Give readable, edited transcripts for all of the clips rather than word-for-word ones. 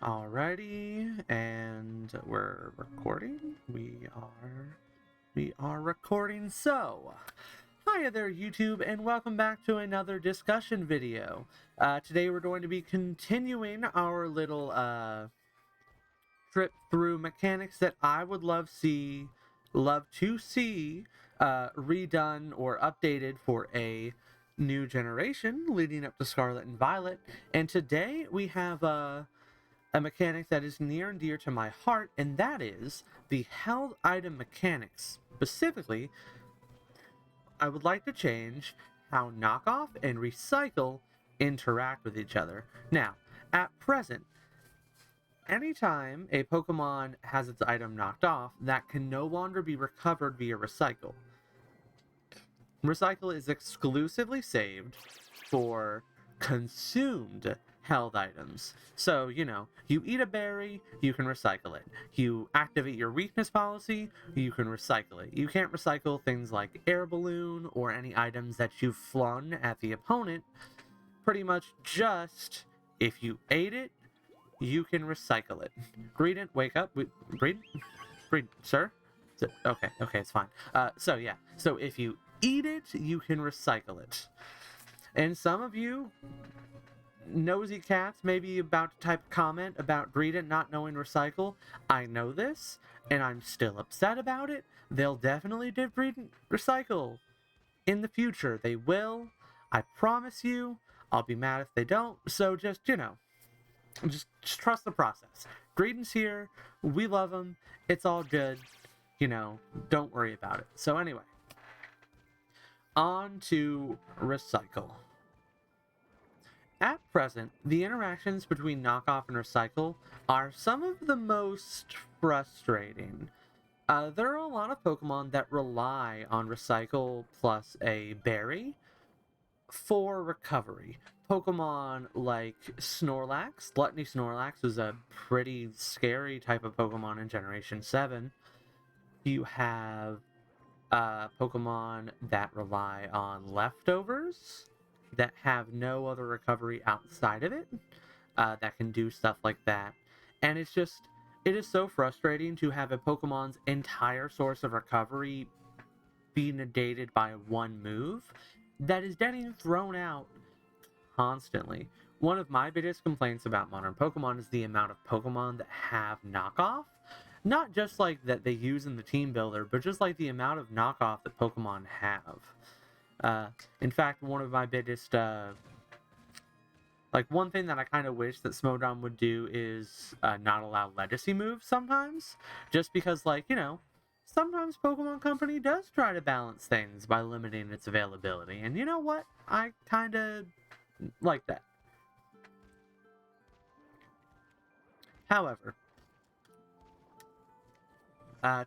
Alrighty, and we're recording. We are recording. So, hiya there, YouTube, and welcome back to another discussion video. Today we're going to be continuing our little trip through mechanics that I would love to see redone or updated for a new generation leading up to Scarlet and Violet. And today we have a mechanic that is near and dear to my heart, and that is the held item mechanics. Specifically, I would like to change how knockoff and recycle interact with each other. Now, at present, anytime a Pokemon has its item knocked off, that can no longer be recovered via recycle. Recycle is exclusively saved for consumed held items. So, you eat a berry, you can recycle it. You activate your weakness policy, you can recycle it. You can't recycle things like air balloon or any items that you've flung at the opponent. Pretty much just if you ate it, you can recycle it. Greedent, wake up. Greedent, sir? Okay, it's fine. So if you eat it, you can recycle it. And some of you nosy cats may be about to type a comment about Greedent not knowing recycle. I know this, and I'm still upset about it. They'll definitely do Greedent recycle. In the future, they will. I promise you. I'll be mad if they don't. So just trust the process. Greedent's here. We love him. It's all good. Don't worry about it. So anyway, on to recycle. At present, the interactions between knockoff and recycle are some of the most frustrating. There are a lot of Pokemon that rely on recycle plus a berry for recovery. Pokemon like Snorlax, Gluttony Snorlax was a pretty scary type of Pokemon in Generation 7. You have Pokemon that rely on leftovers that have no other recovery outside of it that can do stuff like that. And it is so frustrating to have a Pokemon's entire source of recovery be negated by one move that is getting thrown out constantly. One of my biggest complaints about modern Pokemon is the amount of Pokemon that have knockoff. Not just like that they use in the team builder, but just like the amount of knockoff that Pokemon have. In fact, one of my biggest, one thing that I kind of wish that Smodon would do is not allow legacy moves sometimes. Just because, sometimes Pokemon Company does try to balance things by limiting its availability. And you know what? I kind of like that. However,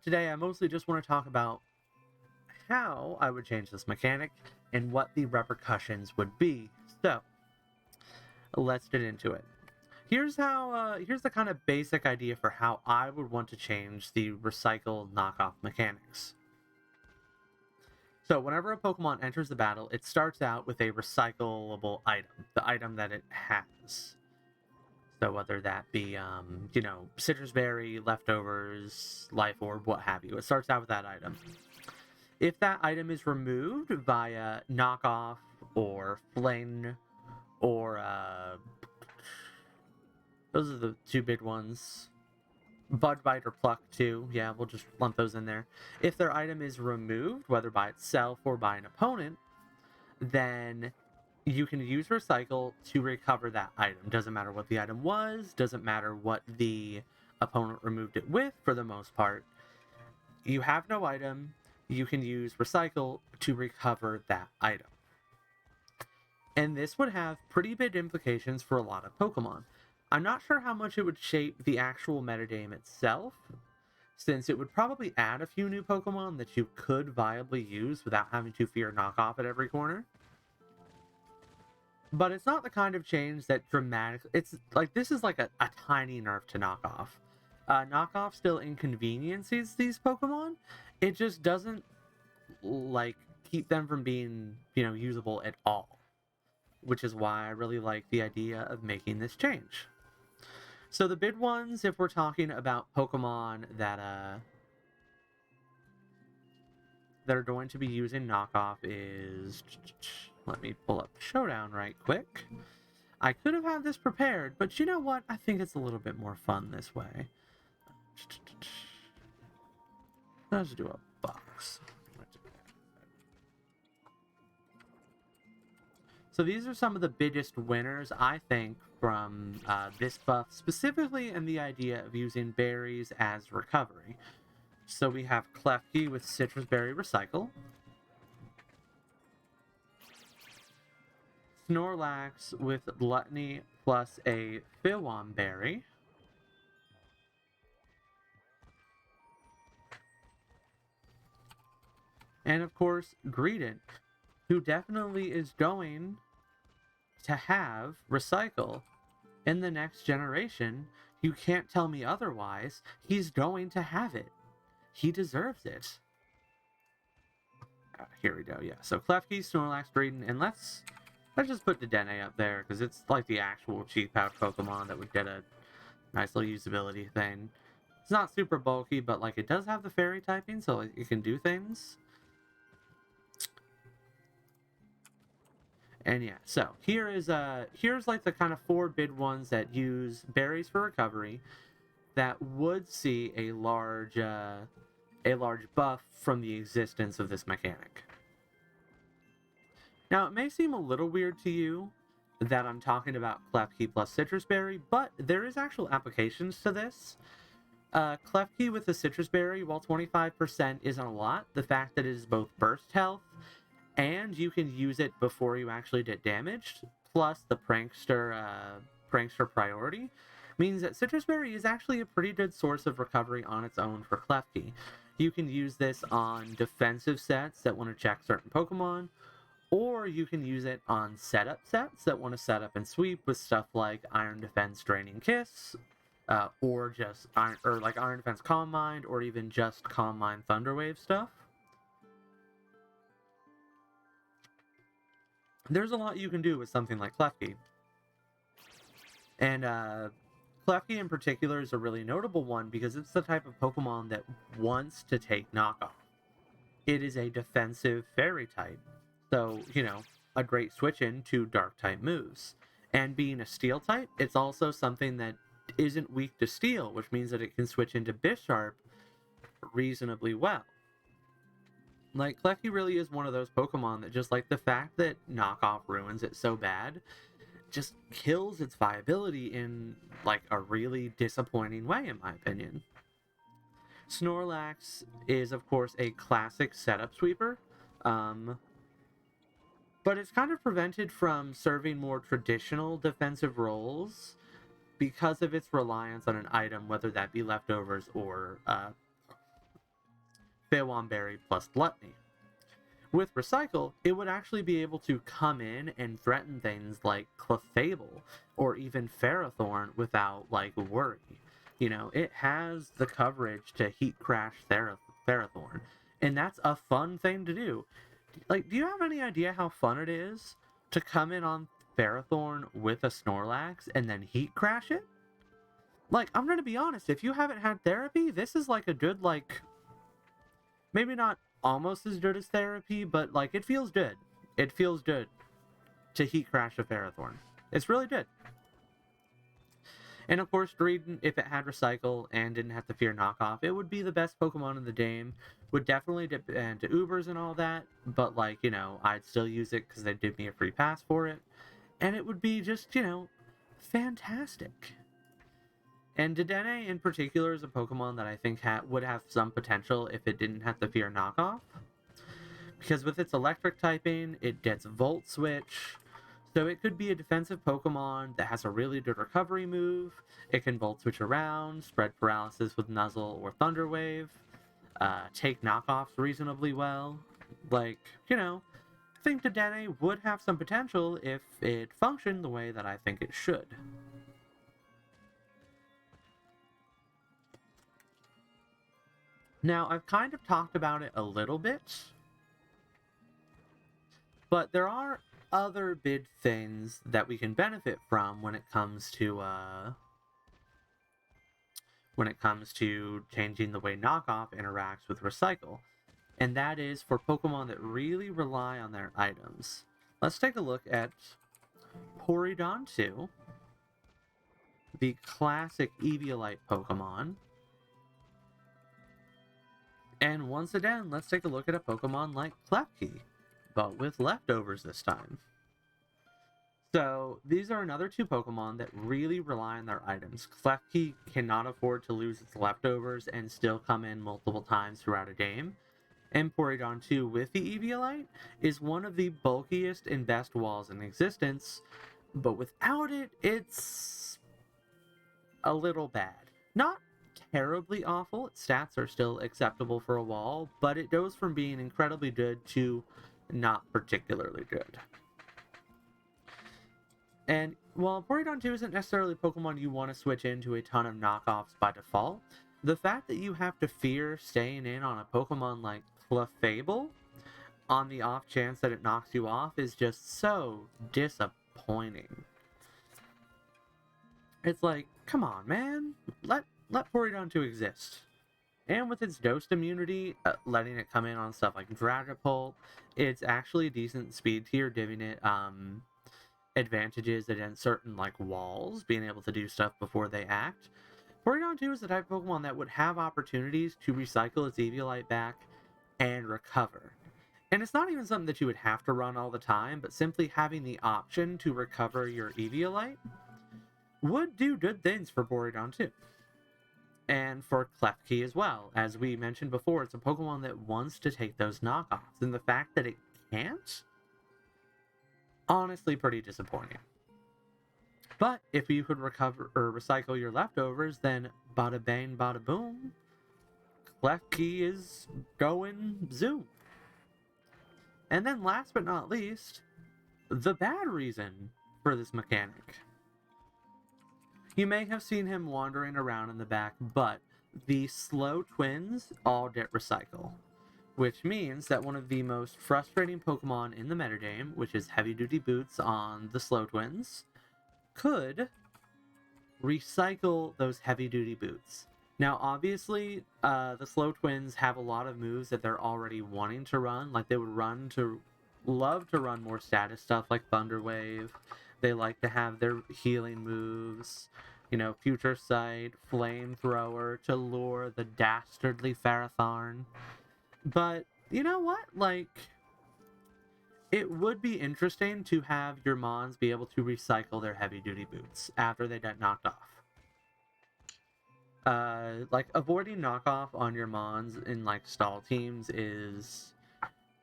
today I mostly just want to talk about how I would change this mechanic and what the repercussions would be. So, let's get into it. Here's the kind of basic idea for how I would want to change the recycle knockoff mechanics. So, whenever a Pokemon enters the battle, it starts out with a recyclable item, the item that it has. So whether that be, citrus berry, leftovers, life orb, what have you. It starts out with that item. If that item is removed via knockoff or fling or, those are the two big ones. Bud Bite or Pluck too. Yeah, we'll just lump those in there. If their item is removed, whether by itself or by an opponent, then you can use recycle to recover that item. Doesn't matter what the item was, doesn't matter what the opponent removed it with, for the most part. You have no item, you can use recycle to recover that item. And this would have pretty big implications for a lot of Pokemon. I'm not sure how much it would shape the actual metagame itself, since it would probably add a few new Pokemon that you could viably use without having to fear knockoff at every corner. But it's not the kind of change that dramatically... this is like a tiny nerf to knockoff. Knockoff still inconveniences these Pokemon. It just doesn't, keep them from being, usable at all. Which is why I really like the idea of making this change. So the big ones, if we're talking about Pokemon that are going to be using knockoff is... Let me pull up Showdown right quick. I could have had this prepared, but you know what? I think it's a little bit more fun this way. Let's do a box. So these are some of the biggest winners, I think, from this buff, specifically in the idea of using berries as recovery. So we have Klefki with Citrus Berry Recycle, Snorlax with Gluttony plus a Phiwam Berry, and of course Greedent, who definitely is going to have Recycle in the next generation. You can't tell me otherwise. He's going to have it. He deserves it. Here we go. Yeah. So Klefki, Snorlax, Greedent, and let's just put Dedenne up there because it's like the actual cheap out Pokemon that would get a nice little usability thing. It's not super bulky, but like it does have the fairy typing, so it can do things. And yeah, so here's like the kind of 4 big ones that use berries for recovery that would see a large buff from the existence of this mechanic. Now, it may seem a little weird to you that I'm talking about Klefki plus Citrus Berry, but there is actual applications to this. Klefki with the Citrus Berry, while 25% isn't a lot, the fact that it is both burst health and you can use it before you actually get damaged, plus the Prankster priority, means that Citrus Berry is actually a pretty good source of recovery on its own for Klefki. You can use this on defensive sets that want to check certain Pokemon, or you can use it on setup sets that want to set up and sweep with stuff like Iron Defense Draining Kiss, or just Iron Defense Calm Mind, or even just Calm Mind Thunderwave stuff. There's a lot you can do with something like Klefki. And Klefki in particular is a really notable one because it's the type of Pokemon that wants to take knockoff. It is a defensive fairy type, so, you know, a great switch in to dark type moves. And being a steel type, it's also something that isn't weak to steel, which means that it can switch into Bisharp reasonably well. Like, Klefki really is one of those Pokemon that just, like, the fact that knockoff ruins it so bad just kills its viability in, like, a really disappointing way, in my opinion. Snorlax is, of course, a classic setup sweeper, but it's kind of prevented from serving more traditional defensive roles because of its reliance on an item, whether that be leftovers or Phiwam Berry plus Gluttony. With Recycle, it would actually be able to come in and threaten things like Clefable or even Ferrothorn without, like, worry. You know, it has the coverage to Heat Crash Ferrothorn, and that's a fun thing to do. Like, do you have any idea how fun it is to come in on Ferrothorn with a Snorlax and then Heat Crash it? Like, I'm gonna be honest, if you haven't had therapy, this is like a good, like, maybe not almost as good as therapy, but like it feels good. It feels good to Heat Crash a Ferrothorn. It's really good. And of course, Greedent, if it had Recycle and didn't have to fear knockoff, it would be the best Pokemon in the game. Would definitely depend to Ubers and all that, but like, you know, I'd still use it because they'd give me a free pass for it. And it would be just, you know, fantastic. And Dedenne in particular is a Pokemon that I think would have some potential if it didn't have to fear knockoff. Because with its electric typing, it gets Volt Switch, so it could be a defensive Pokemon that has a really good recovery move. It can Volt Switch around, spread paralysis with Nuzzle or Thunder Wave, take knockoffs reasonably well. Like, you know, I think Dedenne would have some potential if it functioned the way that I think it should. Now, I've kind of talked about it a little bit, but there are other big things that we can benefit from when it comes to when it comes to changing the way knockoff interacts with recycle, and that is for Pokemon that really rely on their items. Let's take a look at Porygon 2, the classic Eviolite Pokemon. And once again, let's take a look at a Pokemon like Klefki, but with leftovers this time. So these are another two Pokemon that really rely on their items. Klefki cannot afford to lose its leftovers and still come in multiple times throughout a game. And Porygon 2 with the Eviolite is one of the bulkiest and best walls in existence, but without it, it's a little bad. Not terribly awful, its stats are still acceptable for a wall, but it goes from being incredibly good to not particularly good. And while Porygon 2 isn't necessarily a Pokemon you want to switch into a ton of knockoffs by default, the fact that you have to fear staying in on a Pokemon like Clefable on the off chance that it knocks you off is just so disappointing. It's like, come on, man, let Porygon 2 exist. And with its Dosed immunity, letting it come in on stuff like Dragapult, it's actually a decent speed tier, giving it advantages against certain like walls, being able to do stuff before they act. Porygon 2 is the type of Pokemon that would have opportunities to recycle its Eviolite back and recover. And it's not even something that you would have to run all the time, but simply having the option to recover your Eviolite would do good things for Porygon 2. And for Klefki as well. As we mentioned before, it's a Pokemon that wants to take those knockoffs, and the fact that it can't, honestly pretty disappointing. But if you could recover or recycle your leftovers, then bada bang, bada boom, Klefki is going zoom. And then last but not least, the bad reason for this mechanic. You may have seen him wandering around in the back, but the slow twins all get recycle, which means that one of the most frustrating Pokemon in the metagame, which is Heavy Duty Boots on the slow twins, could recycle those Heavy Duty Boots. Now, obviously, the slow twins have a lot of moves that they're already wanting to run, like they would love to run more status stuff like Thunder Wave. They like to have their healing moves, Future Sight, Flamethrower to lure the dastardly Ferrothorn. But you know what? It would be interesting to have your Mons be able to recycle their heavy duty boots after they get knocked off. Avoiding knockoff on your Mons in stall teams is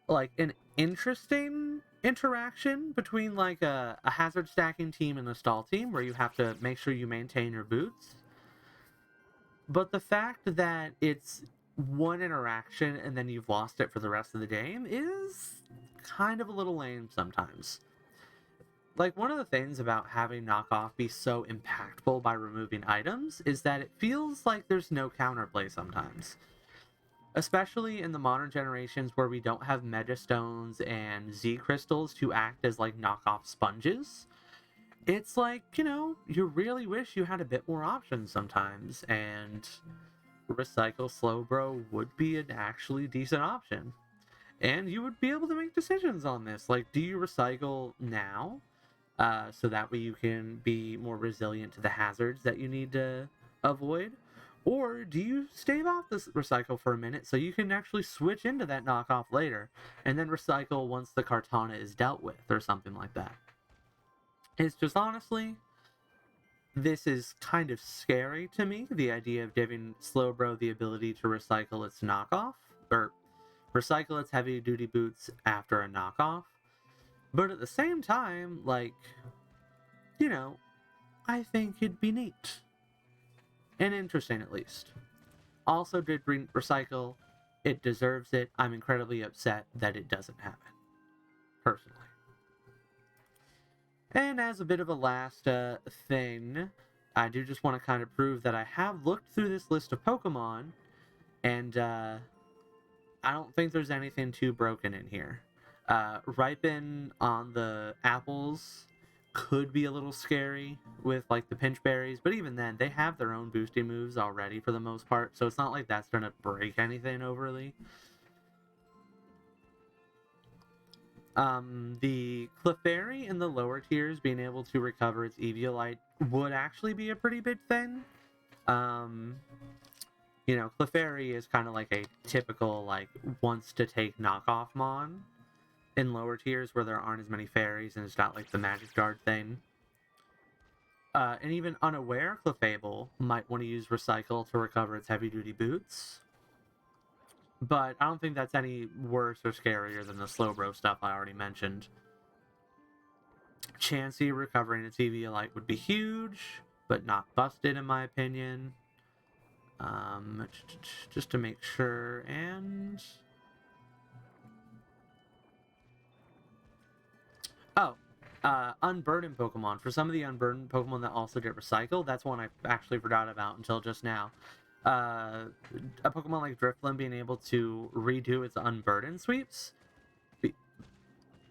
an interesting interaction between a hazard stacking team and a stall team where you have to make sure you maintain your boots. But the fact that it's one interaction and then you've lost it for the rest of the game is kind of a little lame sometimes. One of the things about having knockoff be so impactful by removing items is that it feels like there's no counterplay sometimes. Especially in the modern generations where we don't have Mega Stones and Z Crystals to act as knockoff sponges. It's you really wish you had a bit more options sometimes, and Recycle Slowbro would be an actually decent option. And you would be able to make decisions on this. Do you recycle now? So that way you can be more resilient to the hazards that you need to avoid? Or do you stave off this recycle for a minute so you can actually switch into that knockoff later and then recycle once the Kartana is dealt with or something like that? It's just honestly, this is kind of scary to me, the idea of giving Slowbro the ability to recycle its knockoff, or recycle its heavy duty boots after a knockoff. But at the same time, I think it'd be neat. And interesting, at least. Also did recycle. It deserves it. I'm incredibly upset that it doesn't have it. Personally. And as a bit of a last thing, I do just want to kind of prove that I have looked through this list of Pokemon, and I don't think there's anything too broken in here. Ripen on the apples could be a little scary with like the pinch berries, but even then, they have their own boosty moves already for the most part, so it's not like that's gonna break anything overly. The Clefairy in the lower tiers being able to recover its Eviolite would actually be a pretty big thing. You know, Clefairy is kind of like a typical, like, wants to take knockoff Mon in lower tiers where there aren't as many fairies and it's not like the Magic Guard thing. And even unaware Clefable might want to use Recycle to recover its heavy-duty boots. But I don't think that's any worse or scarier than the Slowbro stuff I already mentioned. Chansey recovering its Eviolite would be huge, but not busted in my opinion. Just to make sure, and... Oh, Unburdened Pokemon. For some of the Unburdened Pokemon that also get Recycled, that's one I actually forgot about until just now. A Pokemon like Drifloon being able to redo its Unburdened sweeps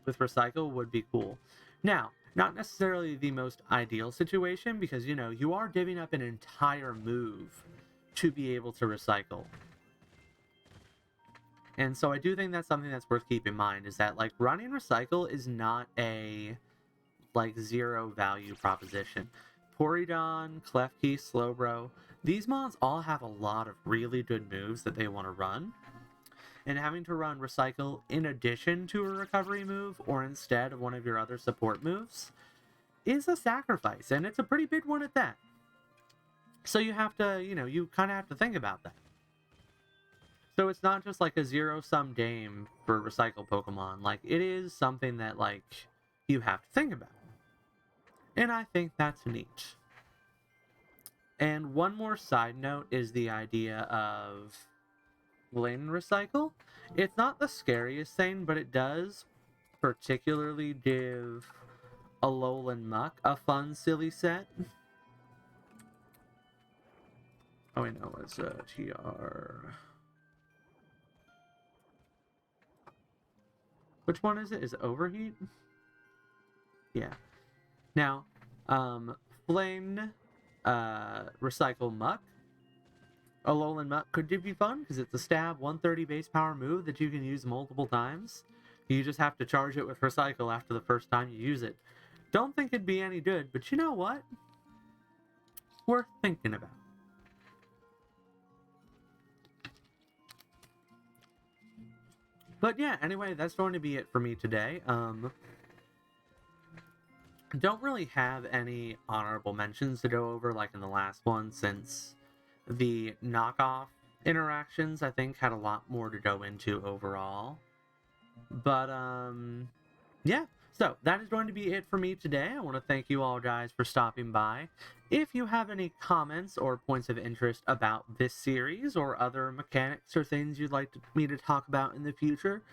with Recycle would be cool. Now, not necessarily the most ideal situation because, you know, you are giving up an entire move to be able to Recycle. And so I do think that's something that's worth keeping in mind, is that, like, running Recycle is not a, like, zero value proposition. Porygon, Klefki, Slowbro, these mons all have a lot of really good moves that they want to run. And having to run Recycle in addition to a recovery move or instead of one of your other support moves is a sacrifice, and it's a pretty big one at that. So you have to, you know, you kind of have to think about that. So it's not just like a zero-sum game for Recycle Pokemon. Like, it is something that, like, you have to think about. And I think that's neat. And one more side note is the idea of Lane Recycle. It's not the scariest thing, but it does particularly give Alolan Muck a fun, silly set. Oh, wait, no, it's TR... Which one is it? Is it Overheat? Yeah. Now, Flame, Recycle Muck. Alolan Muck could be fun because it's a stab 130 base power move that you can use multiple times. You just have to charge it with Recycle after the first time you use it. Don't think it'd be any good, but you know what? Worth thinking about. But yeah, anyway, that's going to be it for me today. Don't really have any honorable mentions to go over like in the last one, since the knockoff interactions, I think, had a lot more to go into overall. But, yeah. So, that is going to be it for me today. I want to thank you all guys for stopping by. If you have any comments or points of interest about this series or other mechanics or things you'd like me to talk about in the future,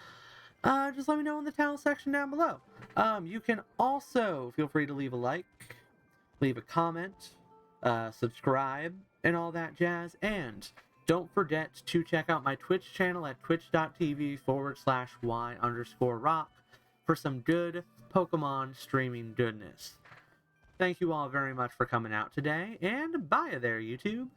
just let me know in the towel section down below. You can also feel free to leave a like, leave a comment, subscribe, and all that jazz. And don't forget to check out my Twitch channel at twitch.tv/y_rock for some good Pokemon streaming goodness. Thank you all very much for coming out today, and bye there, YouTube.